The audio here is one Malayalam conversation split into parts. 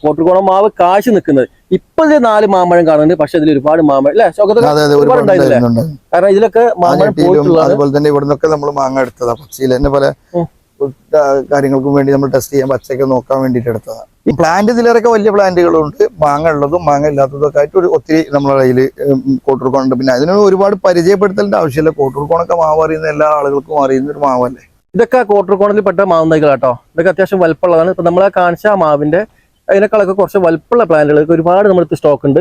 കോട്ടൂർക്കോണം മാവ് കാശ് നിൽക്കുന്നത്. ഇപ്പൊ ഇതിൽ 4 മാമ്പഴം കാണുന്നുണ്ട്, പക്ഷെ ഇതിൽ ഒരുപാട് മാമ്പഴം അല്ലെ കാരണം ഇതിലൊക്കെ മാമ്പഴം പോയിട്ടുള്ളതാണ്. അതുപോലെ തന്നെ ഇവിടെ നിന്നൊക്കെ നമ്മൾ മാങ്ങ എടുത്തതാ. പക്ഷിയിൽ തന്നെ പല കാര്യങ്ങൾക്കും വേണ്ടി നമ്മൾ ടെസ്റ്റ് ചെയ്യാൻ പച്ചയൊക്കെ നോക്കാൻ വേണ്ടിയിട്ട് എടുത്തതാണ്. ഈ പ്ലാന്റ് ഇതിലേറൊക്കെ വലിയ പ്ലാന്റുകളുണ്ട്, മാങ്ങ ഉള്ളതും മാങ്ങ ഇല്ലാത്തതൊക്കെ ആയിട്ട് ഒത്തിരി നമ്മളെ കയ്യിൽ കോട്ടൂർക്കോണുണ്ട്. പിന്നെ അതിനോട് ഒരുപാട് പരിചയപ്പെടുത്തേണ്ട ആവശ്യമില്ല. കോട്ടൂർക്കോണൊക്കെ മാവ് അറിയുന്ന എല്ലാ ആളുകൾക്കും അറിയുന്ന ഒരു മാവല്ലേ. ഇതൊക്കെ കോട്ടൂർക്കോണിൽ പെട്ട മാവും തൈകൾ കേട്ടോ. ഇതൊക്കെ അത്യാവശ്യം വലുപ്പമുള്ളതാണ്. ഇപ്പൊ നമ്മളെ കാണിച്ച ആ മാവിന്റെ അതിനേക്കാളൊക്കെ കുറച്ച് വലുപ്പമുള്ള പ്ലാന്റുകൾക്ക് ഒരുപാട് നമ്മുടെ സ്റ്റോക്ക് ഉണ്ട്.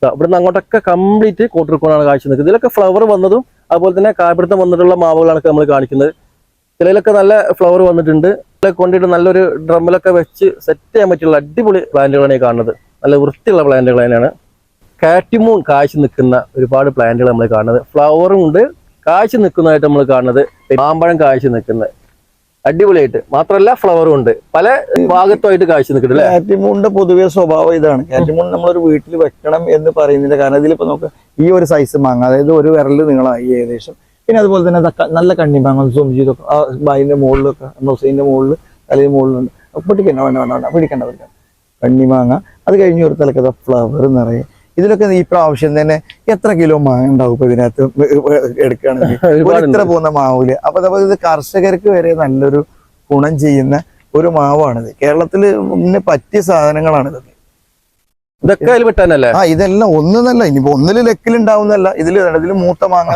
ഇവിടുന്ന് അങ്ങോട്ടൊക്കെ കംപ്ലീറ്റ് കോട്ടൂർക്കോണാണ് കാഴ്ച നിൽക്കുന്നത്. ഇതിലൊക്കെ ഫ്ലവർ വന്നതും അതുപോലെ തന്നെ കായ്പിടുത്തം വന്നിട്ടുള്ള മാവുകളാണ് നമ്മൾ കാണിക്കുന്നത്. ചിലയിലൊക്കെ നല്ല ഫ്ലവർ വന്നിട്ടുണ്ട്. കൊണ്ടിട്ട് നല്ലൊരു ഡ്രമ്മിലൊക്കെ വെച്ച് സെറ്റ് ചെയ്യാൻ പറ്റിയുള്ള അടിപൊളി പ്ലാന്റുകളാണ് ഈ കാണുന്നത്. നല്ല വൃത്തിയുള്ള പ്ലാന്റുകൾ തന്നെയാണ്. കാറ്റിമൂൺ കാഴ്ച നിൽക്കുന്ന ഒരുപാട് പ്ലാന്റുകൾ നമ്മൾ കാണുന്നത്. ഫ്ലവറും ഉണ്ട്, കാഴ്ച നിൽക്കുന്നതായിട്ട് നമ്മൾ കാണുന്നത്. മാമ്പഴം കാഴ്ച നിൽക്കുന്നത് അടിപൊളിയായിട്ട് മാത്രമല്ല ഫ്ലവറും ഉണ്ട്, പല ഭാഗത്തുമായിട്ട് കാഴ്ച നിൽക്കുന്നുണ്ട്. കാറ്റിമൂണിന്റെ പൊതുവെ സ്വഭാവം ഇതാണ്. കാറ്റിമൂൺ നമ്മളൊരു വീട്ടിൽ വെക്കണം എന്ന് പറയുന്നില്ല. കാരണം ഇതിലിപ്പോ നമുക്ക് ഈ ഒരു സൈസ് മാങ്ങ, അതായത് ഒരു വിരല് നീളമായി ഏകദേശം. പിന്നെ അതുപോലെ തന്നെ നല്ല കണ്ണിമാങ്ങ സൂം ചെയ്തൊക്കെ ആ ബായിന്റെ മുകളിലൊക്കെ നൊസൈന്റെ മുകളിൽ തലയിൽ മുകളിലുണ്ട്. പിടിക്കണ്ട കണ്ണിമാങ്ങ. അത് കഴിഞ്ഞ് ഒരു തലക്കഥ ഫ്ലവർ നിറയെ. ഇതിലൊക്കെ ഈ പ്രാവശ്യം തന്നെ എത്ര കിലോ മാങ്ങ ഉണ്ടാവും ഇപ്പൊ ഇതിനകത്ത് എടുക്കുകയാണെങ്കിൽ ഇത്ര പോകുന്ന മാവില്. അപ്പൊ ഇത് കർഷകർക്ക് വരെ നല്ലൊരു ഗുണം ചെയ്യുന്ന ഒരു മാവാണിത്. കേരളത്തിൽ പറ്റിയ സാധനങ്ങളാണ് ഇതൊക്കെ. ഇതൊക്കെ അതിൽ പെട്ടാനല്ലേ? ഇതെല്ലാം ഒന്നല്ല, ഇനിയിപ്പോ ഒന്നില് ലെക്കിലുണ്ടാവുന്നല്ല. ഇതില് മൂത്ത മാങ്ങ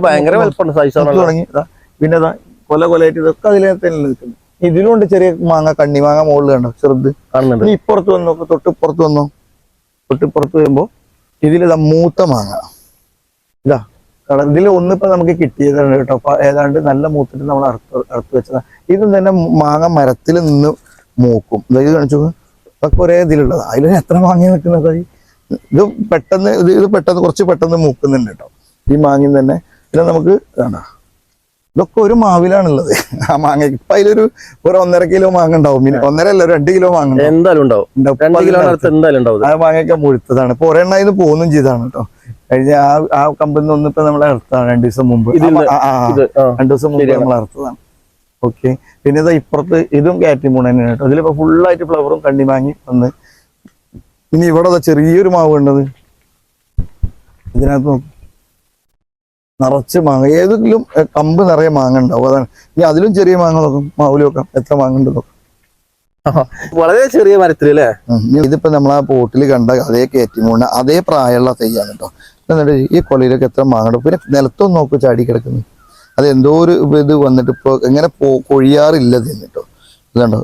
ഭയങ്കര വലുപ്പമുണ്ട്, സൈസ് തുടങ്ങി. പിന്നെ കൊലയായിട്ട് ഇതൊക്കെ അതിലെ തന്നെ നിൽക്കുന്നു. ഇതിലുണ്ട് ചെറിയ മാങ്ങ, കണ്ണിമാങ്ങ മുകളിൽ കണ്ടോ ചെറുത് കാണുന്നുണ്ട്. ഇപ്പുറത്ത് വന്നോ, തൊട്ടിപ്പുറത്ത് വന്നോ, തൊട്ടിപ്പുറത്ത് വരുമ്പോ ഇതിലിതാ മൂത്ത മാങ്ങ. ഇതാ ഇതിൽ ഒന്നിപ്പോ നമുക്ക് കിട്ടിയതാണ് കേട്ടോ. ഏതാണ്ട് നല്ല മൂത്തിട്ട് നമ്മൾ അറുത്ത് വെച്ചതാ. ഇതും തന്നെ മാങ്ങ മരത്തിൽ നിന്ന് മൂക്കും. ഇത് കാണിച്ചു അതൊക്കെ ഒരേ ഇതിലുള്ളതാ. അതിൽ എത്ര മാങ്ങ നിൽക്കുന്നത്. ഇത് പെട്ടെന്ന് കുറച്ച് പെട്ടെന്ന് മൂക്കുന്നുണ്ട് കേട്ടോ ഈ മാങ്ങയും തന്നെ. പിന്നെ നമുക്ക് വേണ്ട, ഇതൊക്കെ ഒരു മാവിലാണുള്ളത്. ആ മാങ്ങ ഇപ്പൊ അതിലൊരു 1.5 കിലോ മാങ്ങ ഉണ്ടാവും. 1.5 അല്ല 2 കിലോ മാങ്ങ എന്തായാലും ഉണ്ടാവും. ആ മാങ്ങയൊക്കെ മുഴുത്തതാണ്. ഇപ്പൊ ഒരെണ്ണ പോകുന്നും ചെയ്താണ് കേട്ടോ. കഴിഞ്ഞ ആ കമ്പനി ഒന്നിപ്പോ നമ്മളെ അറുത്തതാണ് 2 ദിവസം മുമ്പ്. 2 ദിവസം മുമ്പ് നമ്മൾ അറുത്തതാണ്. ഓക്കെ. പിന്നെ ഇതാ ഇപ്പുറത്ത് ഇതും കാറ്റിമൂൺ തന്നെയാണ് കേട്ടോ. ഇതിലിപ്പോ ഫുള്ളായിട്ട് ഫ്ലവറും കണ്ണിമാങ്ങി വന്ന്. ഇനി ഇവിടെ ചെറിയൊരു മാവ് കണ്ടത് ഇതിനകത്ത് നോക്കും, നിറച്ച് മാങ്ങ. ഏതെങ്കിലും കമ്പ് നിറയെ മാങ്ങ ഉണ്ടാവും. അതാണ്. ഇനി അതിലും ചെറിയ മാങ്ങ നോക്കും, മാവിലും നോക്കാം എത്ര മാങ്ങ ഉണ്ട് നോക്കാം. വളരെ ചെറിയ മരത്തിൽ അല്ലേ. ഇതിപ്പോ നമ്മൾ ആ പോട്ടിൽ കണ്ട അതേ കാറ്റിമൂണ് അതേ പ്രായമുള്ള തൈയാണ് കേട്ടോ. എന്നിട്ട് ഈ കൊലയിലൊക്കെ എത്ര മാങ്ങ. പിന്നെ നിലത്തൊന്നും നോക്കും ചാടി കിടക്കുന്നു. അത് എന്തോ ഒരു ഇത് വന്നിട്ട് ഇപ്പൊ എങ്ങനെ കൊഴിയാറില്ല കേട്ടോ. ഇതുണ്ടോ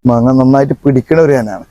മാങ്ങ നന്നായിട്ട് പിടിക്കണ ഒരു ഞാനാണ്.